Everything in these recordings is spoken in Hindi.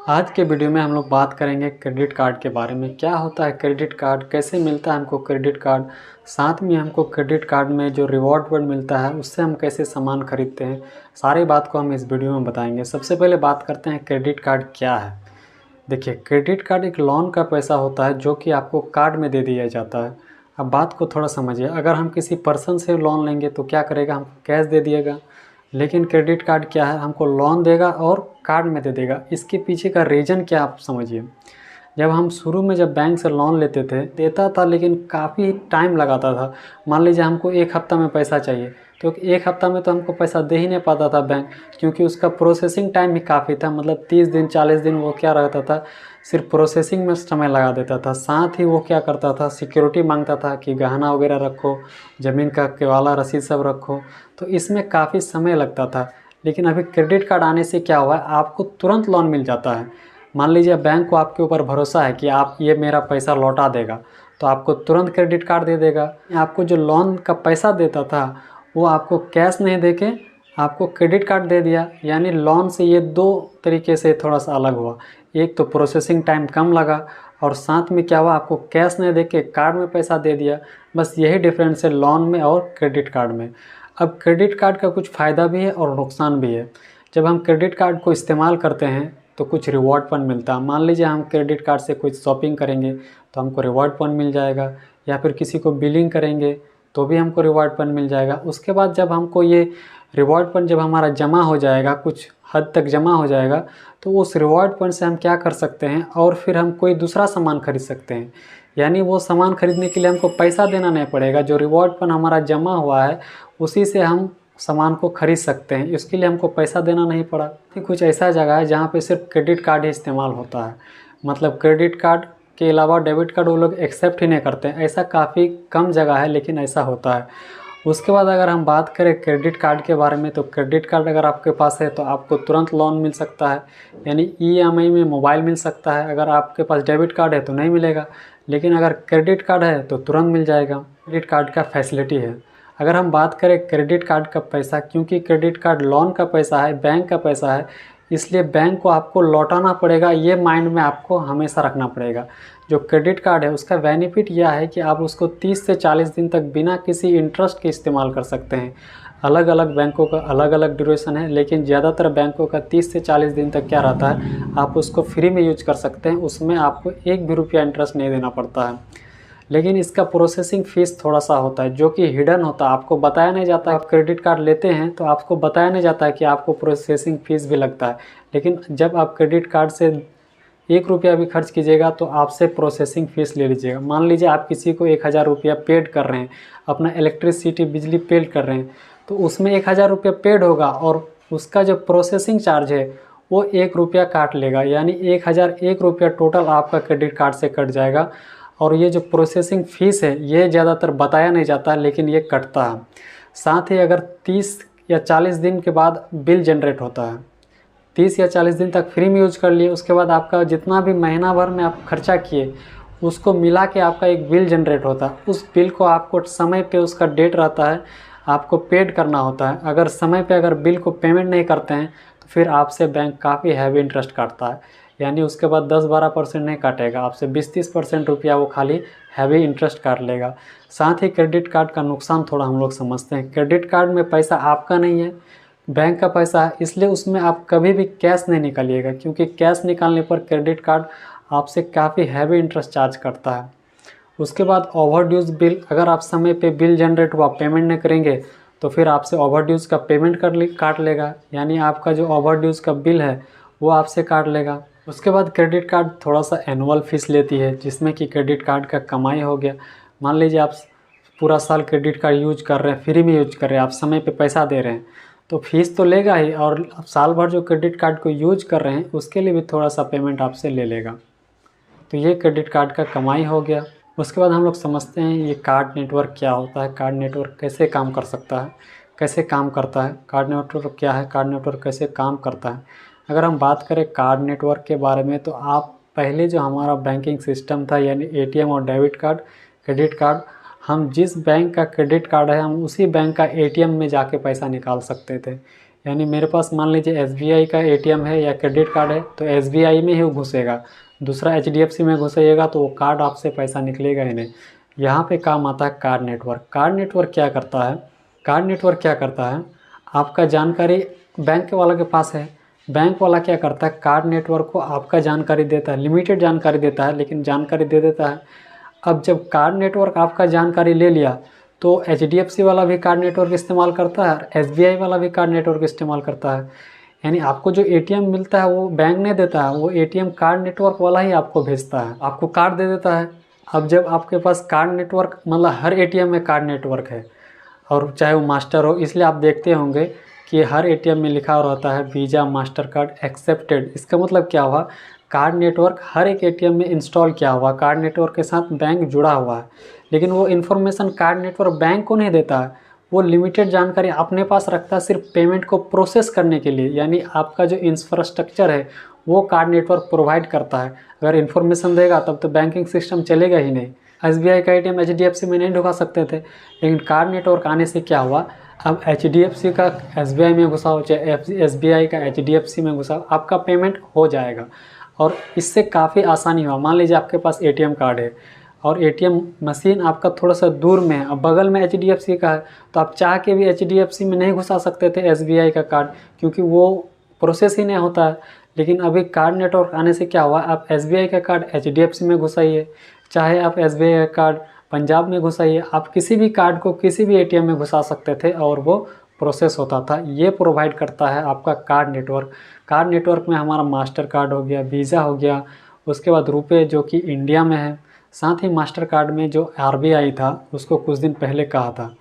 आज के वीडियो में हम लोग बात करेंगे क्रेडिट कार्ड के बारे में। क्या होता है क्रेडिट कार्ड, कैसे मिलता है हमको क्रेडिट कार्ड, साथ में हमको क्रेडिट कार्ड में जो रिवॉर्ड वर्ड मिलता है उससे हम कैसे सामान खरीदते हैं, सारी बात को हम इस वीडियो में बताएंगे। सबसे पहले बात करते हैं क्रेडिट कार्ड क्या है। देखिए, क्रेडिट कार्ड एक लोन का पैसा होता है जो कि आपको कार्ड में दे दिया जाता है। अब बात को थोड़ा समझिए, अगर हम किसी पर्सन से लोन लेंगे तो क्या करेगा, हमको कैश दे दिएगा। लेकिन क्रेडिट कार्ड क्या है, हमको लोन देगा और कार्ड में दे देगा। इसके पीछे का रीज़न क्या आप समझिए। जब हम शुरू में जब बैंक से लोन लेते थे, देता था लेकिन काफ़ी टाइम लगाता था। मान लीजिए हमको एक हफ़्ता में पैसा चाहिए, तो एक हफ़्ता में तो हमको पैसा दे ही नहीं पाता था बैंक, क्योंकि उसका प्रोसेसिंग टाइम भी काफ़ी था। मतलब 30 दिन 40 दिन वो क्या रहता था, सिर्फ प्रोसेसिंग में समय लगा देता था। साथ ही वो क्या करता था, सिक्योरिटी मांगता था कि गहना वगैरह रखो, ज़मीन का केवाला रसीद सब रखो, तो इसमें काफ़ी समय लगता था। लेकिन अभी क्रेडिट कार्ड आने से क्या हुआ है, आपको तुरंत लोन मिल जाता है। मान लीजिए बैंक को आपके ऊपर भरोसा है कि आप ये मेरा पैसा लौटा देगा, तो आपको तुरंत क्रेडिट कार्ड दे देगा। आपको जो लोन का पैसा देता था वो आपको कैश नहीं देके आपको क्रेडिट कार्ड दे दिया। यानी लोन से ये दो तरीके से थोड़ा सा अलग हुआ। एक तो प्रोसेसिंग टाइम कम लगा और साथ में क्या हुआ, आपको कैश नहीं देके कार्ड में पैसा दे दिया। बस यही डिफरेंस है लोन में और क्रेडिट कार्ड में। अब क्रेडिट कार्ड का कुछ फ़ायदा भी है और नुकसान भी है। जब हम क्रेडिट कार्ड को इस्तेमाल करते हैं तो कुछ रिवॉर्ड पॉइंट मिलता है। मान लीजिए हम क्रेडिट कार्ड से कुछ शॉपिंग करेंगे तो हमको रिवॉर्ड पॉइंट मिल जाएगा, या फिर किसी को बिलिंग करेंगे तो भी हमको रिवॉर्ड पॉइंट मिल जाएगा। उसके बाद जब हमको ये रिवॉर्ड पॉइंट जब हमारा जमा हो जाएगा, कुछ हद तक जमा हो जाएगा, तो उस रिवॉर्ड पॉइंट से हम क्या कर सकते हैं, और फिर हम कोई दूसरा सामान खरीद सकते हैं। यानी वो सामान खरीदने के लिए हमको पैसा देना नहीं पड़ेगा। जो रिवॉर्ड पॉइंट हमारा जमा हुआ है उसी से हम सामान को खरीद सकते हैं, इसके लिए हमको पैसा देना नहीं पड़ा। कुछ ऐसा जगह है जहाँ पे सिर्फ क्रेडिट कार्ड ही इस्तेमाल होता है। मतलब क्रेडिट कार्ड के अलावा डेबिट कार्ड वो लोग एक्सेप्ट ही नहीं करते हैं। ऐसा काफ़ी कम जगह है, लेकिन ऐसा होता है। उसके बाद अगर हम बात करें क्रेडिट कार्ड के बारे में, तो क्रेडिट कार्ड अगर आपके पास है तो आपको तुरंत लोन मिल सकता है, यानी EMI में मोबाइल मिल सकता है। अगर आपके पास डेबिट कार्ड है तो नहीं मिलेगा, लेकिन अगर क्रेडिट कार्ड है तो तुरंत मिल जाएगा। क्रेडिट कार्ड का फैसिलिटी है। अगर हम बात करें क्रेडिट कार्ड का पैसा, क्योंकि क्रेडिट कार्ड लोन का पैसा है, बैंक का पैसा है, इसलिए बैंक को आपको लौटाना पड़ेगा। ये माइंड में आपको हमेशा रखना पड़ेगा। जो क्रेडिट कार्ड है उसका बेनिफिट यह है कि आप उसको 30 से 40 दिन तक बिना किसी इंटरेस्ट के इस्तेमाल कर सकते हैं। अलग अलग बैंकों का अलग अलग ड्यूरेशन है, लेकिन ज़्यादातर बैंकों का 30 से 40 दिन तक क्या रहता है, आप उसको फ्री में यूज कर सकते हैं। उसमें आपको एक भी रुपया इंटरेस्ट नहीं देना पड़ता है। लेकिन इसका प्रोसेसिंग फ़ीस थोड़ा सा होता है जो कि हिडन होता है, आपको बताया नहीं जाता। आप क्रेडिट कार्ड लेते हैं तो आपको बताया नहीं जाता है कि आपको प्रोसेसिंग फ़ीस भी लगता है। लेकिन जब आप क्रेडिट कार्ड से 1 रुपया भी खर्च कीजिएगा तो आपसे प्रोसेसिंग फ़ीस ले लीजिएगा। मान लीजिए आप किसी को 1000 रुपया पेड कर रहे हैं, अपना इलेक्ट्रिसिटी बिजली पेड कर रहे हैं, तो उसमें 1000 रुपया पेड होगा और उसका जो प्रोसेसिंग चार्ज है वो 1 रुपया काट लेगा। यानी 1001 रुपया टोटल आपका क्रेडिट कार्ड से कट जाएगा। और ये जो प्रोसेसिंग फ़ीस है ये ज़्यादातर बताया नहीं जाता, लेकिन ये कटता है। साथ ही अगर 30 या 40 दिन के बाद बिल जनरेट होता है, 30 या 40 दिन तक फ्री में यूज कर लिए, उसके बाद आपका जितना भी महीना भर में आप खर्चा किए उसको मिला के आपका एक बिल जनरेट होता है। उस बिल को आपको समय पे, उसका डेट रहता है, आपको पेड करना होता है। अगर समय पे अगर बिल को पेमेंट नहीं करते हैं तो फिर आपसे बैंक काफ़ी हैवी इंटरेस्ट काटता है। यानी उसके बाद 10-12% नहीं काटेगा, आपसे 20-30% रुपया वो खाली हैवी इंटरेस्ट काट लेगा। साथ ही क्रेडिट कार्ड का नुकसान थोड़ा हम लोग समझते हैं। क्रेडिट कार्ड में पैसा आपका नहीं है, बैंक का पैसा है, इसलिए उसमें आप कभी भी कैश नहीं निकालिएगा, क्योंकि कैश निकालने पर क्रेडिट कार्ड आपसे काफ़ी हैवी इंटरेस्ट चार्ज करता है। उसके बाद ओवरड्यूज बिल, अगर आप समय पे बिल जनरेट हुआ पेमेंट नहीं करेंगे तो फिर आपसे ओवरड्यूज का पेमेंट काट लेगा। यानी आपका जो ओवरड्यूज का बिल है वो आपसे काट लेगा। उसके बाद क्रेडिट कार्ड थोड़ा सा एनुअल फीस लेती है, जिसमें कि क्रेडिट कार्ड का कमाई हो गया। मान लीजिए आप पूरा साल क्रेडिट कार्ड यूज कर रहे हैं, फ्री में यूज कर रहे हैं, आप समय पे पैसा दे रहे हैं, तो फीस तो लेगा ही, और आप साल भर जो क्रेडिट कार्ड को यूज कर रहे हैं उसके लिए भी थोड़ा सा पेमेंट आपसे ले लेगा। तो ये क्रेडिट कार्ड का कमाई हो गया। उसके बाद हम लोग समझते हैं ये कार्ड नेटवर्क क्या होता है, कार्ड नेटवर्क कैसे काम कर सकता है, कैसे काम करता है, कार्ड नेटवर्क क्या है, कार्ड नेटवर्क कैसे काम करता है। अगर हम बात करें कार्ड नेटवर्क के बारे में, तो आप पहले जो हमारा बैंकिंग सिस्टम था, यानी ATM और डेबिट कार्ड, क्रेडिट कार्ड, हम जिस बैंक का क्रेडिट कार्ड है हम उसी बैंक का ATM में जाके पैसा निकाल सकते थे। यानी मेरे पास मान लीजिए एसबीआई का एटीएम है या क्रेडिट कार्ड है तो एसबीआई में ही वो घुसेगा, दूसरा एचडीएफसी में घुसेगा तो वो कार्ड आपसे पैसा निकलेगा ही नहीं। यहाँ पे काम आता है कार्ड नेटवर्क। कार्ड नेटवर्क क्या करता है? कार्ड नेटवर्क क्या करता है, आपका जानकारी बैंक वाला के पास है, बैंक वाला क्या करता है, कार्ड नेटवर्क को आपका जानकारी देता है, लिमिटेड जानकारी देता है लेकिन जानकारी दे देता है। अब जब कार्ड नेटवर्क आपका जानकारी ले लिया तो एचडीएफसी वाला भी कार्ड नेटवर्क इस्तेमाल करता है, एसबीआई वाला भी कार्ड नेटवर्क इस्तेमाल करता है। यानी आपको जो एटीएम मिलता है वो बैंक नहीं देता है, वो एटीएम कार्ड नेटवर्क वाला ही आपको भेजता है, आपको कार्ड दे देता है। अब जब आपके पास कार्ड नेटवर्क, मतलब हर एटीएम में कार्ड नेटवर्क है और चाहे वो मास्टर हो, इसलिए आप देखते होंगे कि हर एटीएम में लिखा रहता है वीज़ा मास्टर कार्ड एक्सेप्टेड। इसका मतलब क्या हुआ, कार्ड नेटवर्क हर एक एटीएम में इंस्टॉल किया हुआ, कार्ड नेटवर्क के साथ बैंक जुड़ा हुआ है। लेकिन वो इन्फॉर्मेशन कार्ड नेटवर्क बैंक को नहीं देता है, वो लिमिटेड जानकारी अपने पास रखता है सिर्फ पेमेंट को प्रोसेस करने के लिए। यानी आपका जो इंफ्रास्ट्रक्चर है वो कार्ड नेटवर्क प्रोवाइड करता है। अगर इन्फॉर्मेशन देगा तब तो बैंकिंग सिस्टम चलेगा ही नहीं। एसबीआई का एटीएम एचडीएफसी में नहीं ढुका सकते थे, लेकिन कार्ड नेटवर्क आने से क्या हुआ, अब एचडीएफसी का एसबीआई में घुसा हो चाहे एसबीआई का एचडीएफसी में घुसा हो, आपका पेमेंट हो जाएगा। और इससे काफ़ी आसानी हुआ। मान लीजिए आपके पास एटीएम कार्ड है और एटीएम मशीन आपका थोड़ा सा दूर में है, अब बगल में एचडीएफसी का है, तो आप चाह के भी एचडीएफसी में नहीं घुसा सकते थे एसबीआई का कार्ड, क्योंकि वो प्रोसेस ही नहीं होता है। लेकिन अभी कार्ड नेटवर्क आने से क्या हुआ, आप एसबीआई का कार्ड एचडीएफसी में घुसाइए, चाहे आप एसबीआई का कार्ड पंजाब में घुसाइए, आप किसी भी कार्ड को किसी भी एटीएम में घुसा सकते थे और वो प्रोसेस होता था। ये प्रोवाइड करता है आपका कार्ड नेटवर्क। कार्ड नेटवर्क में हमारा मास्टर कार्ड हो गया, वीज़ा हो गया, उसके बाद रुपए जो कि इंडिया में है। साथ ही मास्टर कार्ड में जो आरबीआई था उसको कुछ दिन पहले कहा था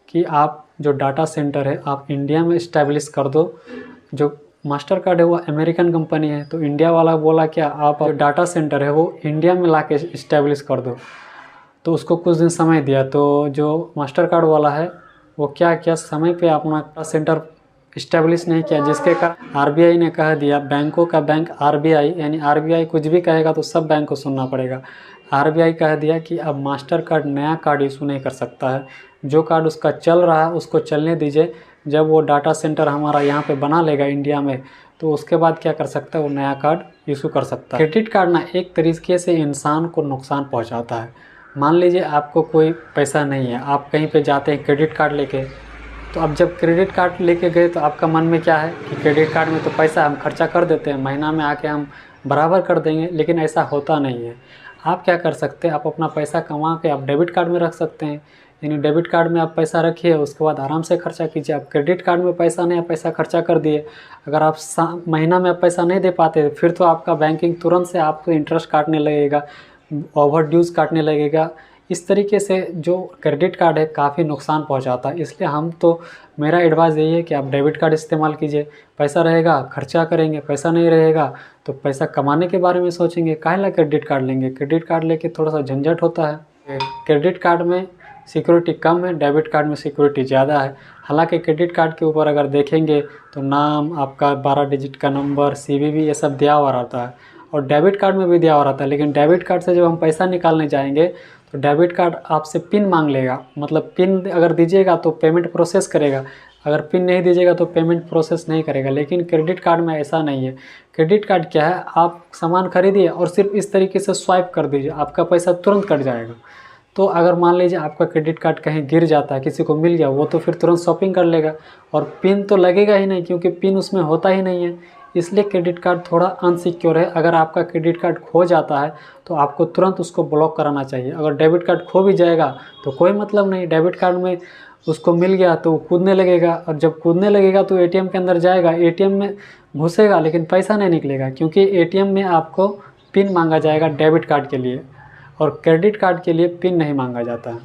कि आप जो डाटा सेंटर है आप इंडिया में इस्टेब्लिश कर दो। जो मास्टर कार्ड है वो अमेरिकन कंपनी है, तो इंडिया वाला बोला क्या, आप जो डाटा सेंटर है वो इंडिया में ला के इस्टेब्लिश कर दो। तो उसको कुछ दिन समय दिया, तो जो मास्टर कार्ड वाला है वो क्या किया, समय पे अपना सेंटर इस्टेब्लिश नहीं किया, जिसके कारण आरबीआई ने कह दिया, बैंकों का बैंक आरबीआई, यानी आरबीआई कुछ भी कहेगा तो सब बैंक को सुनना पड़ेगा। आरबीआई कह दिया कि अब मास्टर कार्ड नया कार्ड इशू नहीं कर सकता है, जो कार्ड उसका चल रहा है उसको चलने दीजिए। जब वो डाटा सेंटर हमारा यहाँ पे बना लेगा इंडिया में तो उसके बाद क्या कर सकता है, वो नया कार्ड इशू कर सकता है। क्रेडिट कार्ड ना एक तरीके से इंसान को नुकसान पहुँचाता है। मान लीजिए आपको कोई पैसा नहीं है, आप कहीं पे जाते हैं क्रेडिट कार्ड लेके, तो अब जब क्रेडिट कार्ड लेके गए तो आपका मन में क्या है कि क्रेडिट कार्ड में तो पैसा हम खर्चा कर देते हैं, महीना में आके हम बराबर कर देंगे, लेकिन ऐसा होता नहीं है। आप क्या कर सकते हैं, आप अपना पैसा कमा के आप डेबिट कार्ड में रख सकते हैं। यानी डेबिट कार्ड में आप पैसा रखिए, उसके बाद आराम से खर्चा कीजिए। आप क्रेडिट कार्ड में पैसा नहीं है, पैसा खर्चा कर दिए, अगर आप महीना में आप पैसा नहीं दे पाते फिर तो आपका बैंकिंग तुरंत से आपको इंटरेस्ट काटने लगेगा, ओवर ड्यूज काटने लगेगा। इस तरीके से जो क्रेडिट कार्ड है काफ़ी नुकसान पहुंचाता है। इसलिए हम तो, मेरा एडवाइस यही है कि आप डेबिट कार्ड इस्तेमाल कीजिए। पैसा रहेगा खर्चा करेंगे, पैसा नहीं रहेगा तो पैसा कमाने के बारे में सोचेंगे, काहे ला क्रेडिट कार्ड लेंगे। क्रेडिट कार्ड लेके थोड़ा सा झंझट होता है। क्रेडिट कार्ड में सिक्योरिटी कम है, डेबिट कार्ड में सिक्योरिटी ज़्यादा है। हालांकि क्रेडिट कार्ड के ऊपर अगर देखेंगे तो नाम, आपका 12 डिजिट का नंबर, सीवीवी, ये सब दिया हुआ रहता है, और डेबिट कार्ड में भी दिया हुआ रहता है। लेकिन डेबिट कार्ड से जब हम पैसा निकालने जाएंगे तो डेबिट कार्ड आपसे पिन मांग लेगा, मतलब पिन अगर दीजिएगा तो पेमेंट प्रोसेस करेगा, अगर पिन नहीं दीजिएगा तो पेमेंट प्रोसेस नहीं करेगा। लेकिन क्रेडिट कार्ड में ऐसा नहीं है। क्रेडिट कार्ड क्या है, आप सामान खरीदिए और सिर्फ इस तरीके से स्वाइप कर दीजिए, आपका पैसा तुरंत कट जाएगा। तो अगर मान लीजिए आपका क्रेडिट कार्ड कहीं गिर जाता है, किसी को मिल गया, वो तो फिर तुरंत शॉपिंग कर लेगा और पिन तो लगेगा ही नहीं, क्योंकि पिन उसमें होता ही नहीं है। इसलिए क्रेडिट कार्ड थोड़ा अनसिक्योर है। अगर आपका क्रेडिट कार्ड खो जाता है तो आपको तुरंत उसको ब्लॉक कराना चाहिए। अगर डेबिट कार्ड खो भी जाएगा तो कोई मतलब नहीं, डेबिट कार्ड में उसको मिल गया तो वो कूदने लगेगा, और जब कूदने लगेगा तो एटीएम के अंदर जाएगा, एटीएम में घुसेगा लेकिन पैसा नहीं निकलेगा, क्योंकि एटीएम में आपको पिन मांगा जाएगा डेबिट कार्ड के लिए, और क्रेडिट कार्ड के लिए पिन नहीं मांगा जाता है।